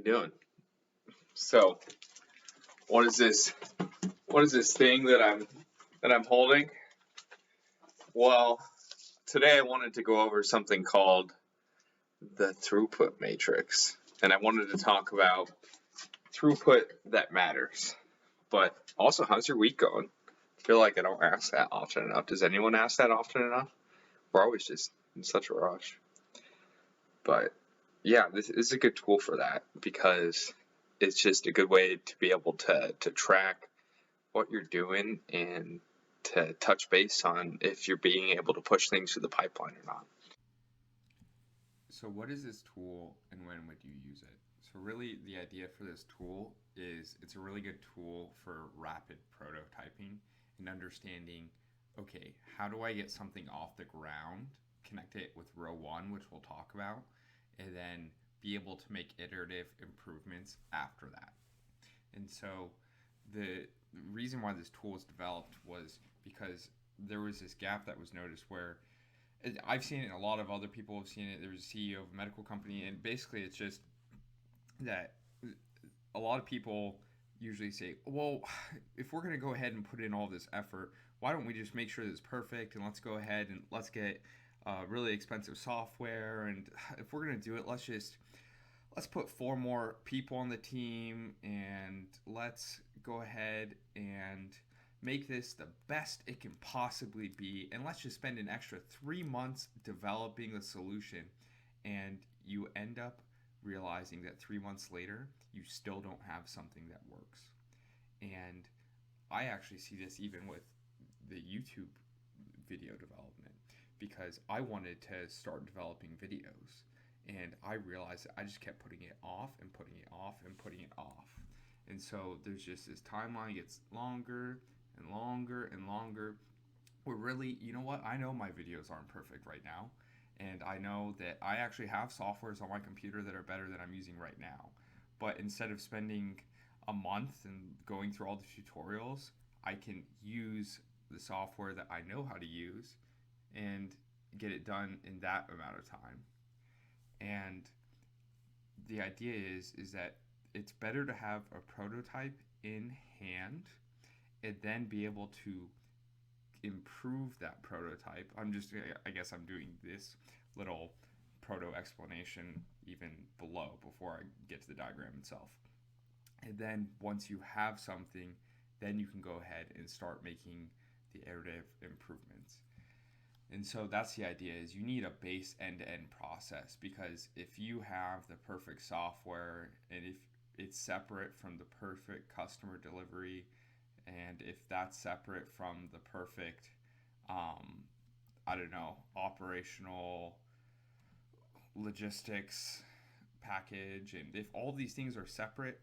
doing? So, what is this? What is this thing that I'm holding? Well, today I wanted to go over something called the Throughput Matrix, and I wanted to talk about throughput that matters. But also, how's your week going? I feel like I don't ask that often enough. Does anyone ask that often enough? We're always just in such a rush. But yeah, this is a good tool for that because it's just a good way to be able to track what you're doing and to touch base on if you're being able to push things through the pipeline or not. So, what is this tool and when would you use it? So, really, the idea for this tool is it's a really good tool for rapid prototyping and understanding okay, how do I get something off the ground, connect it with row one, which we'll talk about, and then be able to make iterative improvements after that. And so, the reason why this tool was developed was because there was this gap that was noticed where I've seen it, and a lot of other people have seen it. There was a CEO of a medical company, and basically it's just that a lot of people usually say, well, if we're going to go ahead and put in all this effort, why don't we just make sure that it's perfect and let's go ahead and let's get really expensive software, and if we're going to do it, let's put 4 more people on the team and let's go ahead and make this the best it can possibly be, and let's just spend an extra 3 months developing the solution, and you end up realizing that 3 months later you still don't have something that works. And I actually see this even with the YouTube video development, because I wanted to start developing videos and I realized that I just kept putting it off and putting it off and putting it off. And so there's just this timeline gets longer and longer and longer. Where really, you know what? I know my videos aren't perfect right now. And I know that I actually have softwares on my computer that are better than I'm using right now. But instead of spending a month and going through all the tutorials, I can use the software that I know how to use and get it done in that amount of time. And the idea is that it's better to have a prototype in hand and then be able to improve that prototype. I guess I'm doing this little proto explanation even below before I get to the diagram itself. And then once you have something, then you can go ahead and start making the iterative improvements. And so that's the idea, is you need a base end-to-end process, because if you have the perfect software and if it's separate from the perfect customer delivery, and if that's separate from the perfect I don't know, operational logistics package, and if all these things are separate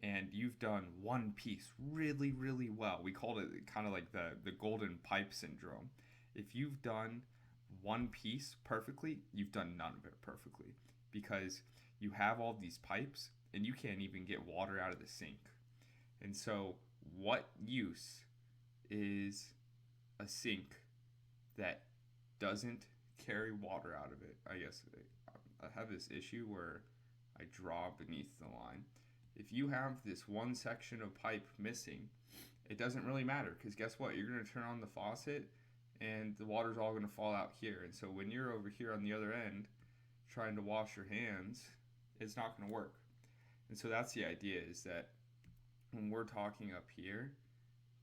and you've done one piece really, really well, we called it kind of like the golden pipe syndrome. If you've done one piece perfectly, you've done none of it perfectly, because you have all these pipes and you can't even get water out of the sink. And so, what use is a sink that doesn't carry water out of it? I guess I have this issue where I draw beneath the line. If you have this one section of pipe missing, it doesn't really matter, because guess what? You're going to turn on the faucet and the water's all going to fall out here. And so when you're over here on the other end trying to wash your hands, it's not going to work. And so that's the idea, is that when we're talking up here,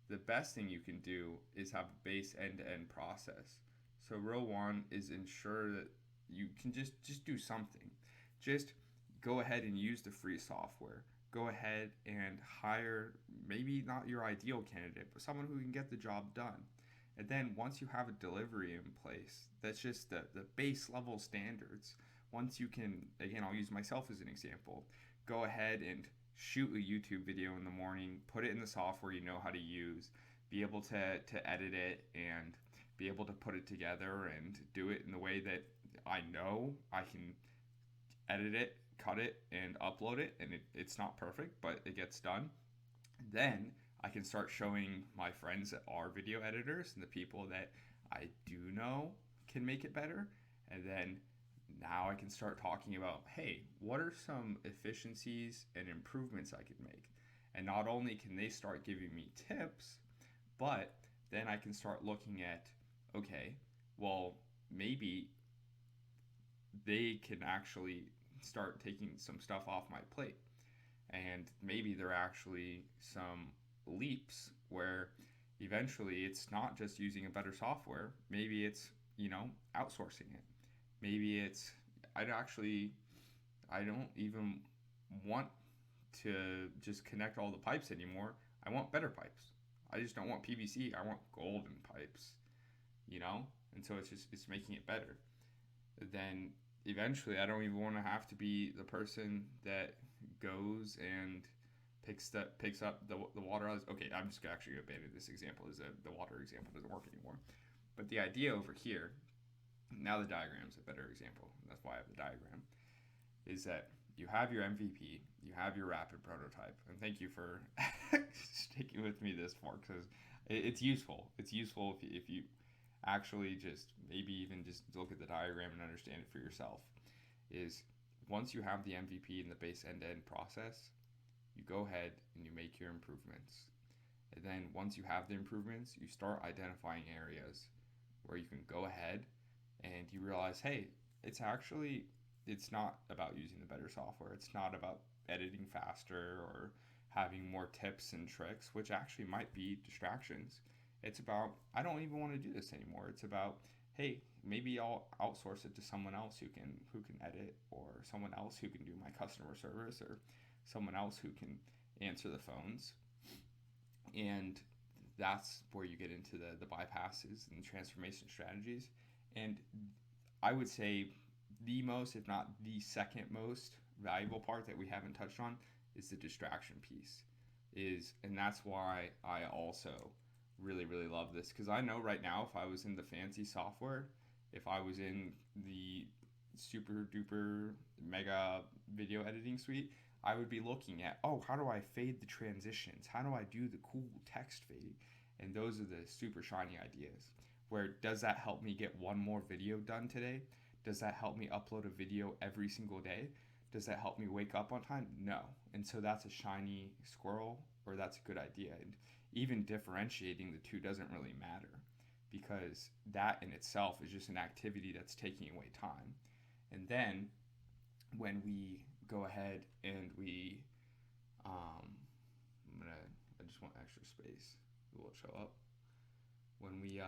the best thing you can do is have a base end-to-end process. So row one is ensure that you can just do something. Just go ahead and use the free software. Go ahead and hire maybe not your ideal candidate, but someone who can get the job done. And then once you have a delivery in place, that's just the base level standards. Once you can, again, I'll use myself as an example, go ahead and shoot a YouTube video in the morning, put it in the software you know how to use, be able to edit it and be able to put it together and do it in the way that I know I can edit it, cut it, and upload it. And it's not perfect, but it gets done. Then I can start showing my friends that are video editors and the people that I do know can make it better. And then Now I can start talking about, hey, what are some efficiencies and improvements I could make? And not only can they start giving me tips, but then I can start looking at, okay, well, maybe they can actually start taking some stuff off my plate. And maybe there are actually some leaps where eventually it's not just using a better software. Maybe it's, outsourcing it. Maybe it's, I don't even want to just connect all the pipes anymore. I want better pipes. I just don't want PVC. I want golden pipes, you know? And so it's making it better. Then eventually I don't even want to have to be the person that goes and picks up the water. Okay, I'm just actually going to abandon this example as the water example doesn't work anymore. But the idea over here, now the diagram's a better example. That's why I have the diagram. Is that you have your MVP, you have your rapid prototype, and thank you for sticking with me this far because it's useful. It's useful if you actually just maybe even just look at the diagram and understand it for yourself. Is once you have the MVP in the base end-to-end process, you go ahead and you make your improvements. And then once you have the improvements, you start identifying areas where you can go ahead and you realize, hey, it's not about using the better software. It's not about editing faster or having more tips and tricks, which actually might be distractions. It's about, I don't even want to do this anymore. It's about, hey, maybe I'll outsource it to someone else who can edit, or someone else who can do my customer service, or someone else who can answer the phones. And that's where you get into the bypasses and transformation strategies. And I would say the most, if not the second most valuable part that we haven't touched on is the distraction piece. And that's why I also really, really love this, because I know right now if I was in the fancy software, if I was in the super duper mega video editing suite, I would be looking at, oh, how do I fade the transitions? How do I do the cool text fade? And those are the super shiny ideas. Where does that help me get one more video done today? Does that help me upload a video every single day? Does that help me wake up on time? No. And so that's a shiny squirrel, or that's a good idea. And even differentiating the two doesn't really matter, because that in itself is just an activity that's taking away time. And then when we go ahead and I just want extra space. Will it show up? When we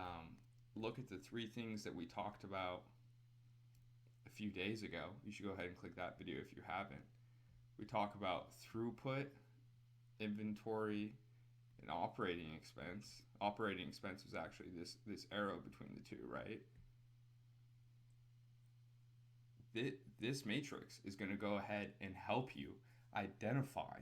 look at the three things that we talked about a few days ago, you should go ahead and click that video if you haven't. We talk about throughput, inventory, and operating expense. Operating expense was actually this arrow between the two, right? This matrix is going to go ahead and help you identify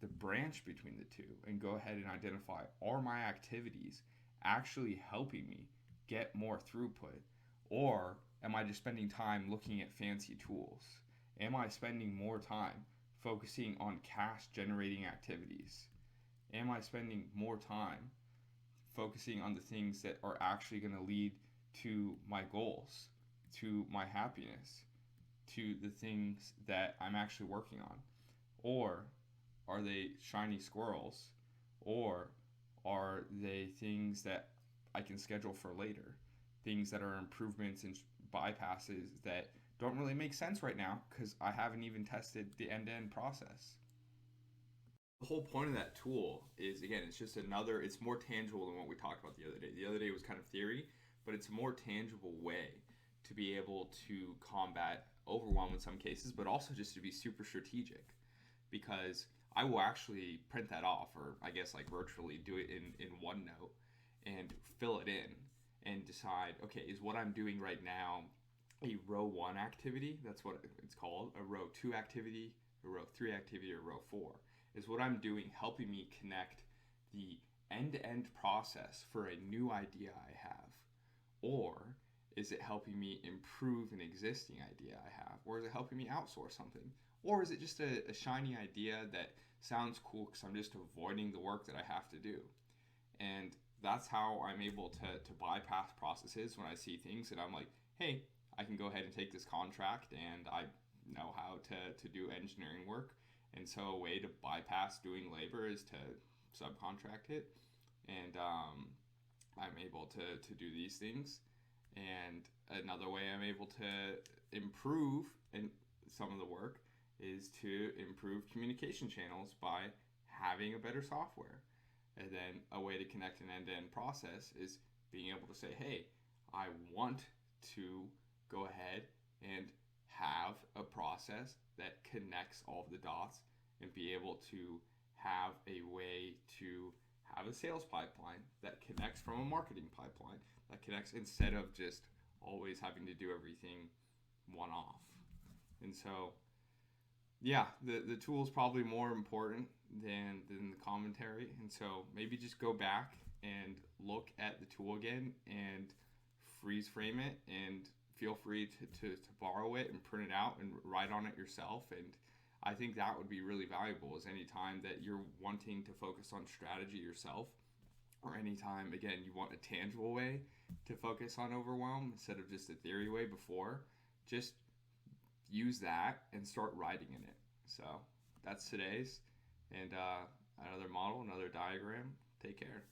the branch between the two and go ahead and identify, are my activities actually helping me get more throughput, or am I just spending time looking at fancy tools? Am I spending more time focusing on cash generating activities? Am I spending more time focusing on the things that are actually going to lead to my goals, to my happiness, to the things that I'm actually working on? Or are they shiny squirrels? Or are they things that I can schedule for later? Things that are improvements and bypasses that don't really make sense right now because I haven't even tested the end-to-end process. The whole point of that tool is, again, it's more tangible than what we talked about the other day. The other day was kind of theory, but it's a more tangible way to be able to combat overwhelm in some cases, but also just to be super strategic. Because I will actually print that off, or I guess like virtually do it in OneNote and fill it in and decide, okay, is what I'm doing right now a row 1 activity? That's what it's called. A row 2 activity, a row 3 activity, or row 4. Is what I'm doing helping me connect the end-to-end process for a new idea I have? Or is it helping me improve an existing idea I have? Or is it helping me outsource something? Or is it just a shiny idea that sounds cool because I'm just avoiding the work that I have to do? And that's how I'm able to bypass processes when I see things that I'm like, hey, I can go ahead and take this contract and I know how to do engineering work. And so a way to bypass doing labor is to subcontract it. And I'm able to do these things. And another way I'm able to improve in some of the work is to improve communication channels by having a better software. And then a way to connect an end-to-end process is being able to say, hey, I want to go ahead and have a process that connects all of the dots and be able to have a way to have a sales pipeline that connects from a marketing pipeline that connects instead of just always having to do everything one off. And so, yeah, the tool is probably more important than the commentary. And so maybe just go back and look at the tool again and freeze frame it, and feel free to borrow it and print it out and write on it yourself. And I think that would be really valuable, is any time that you're wanting to focus on strategy yourself, or anytime, again, you want a tangible way to focus on overwhelm instead of just a theory way before, just use that and start writing in it. So that's today's. And another model, another diagram. Take care.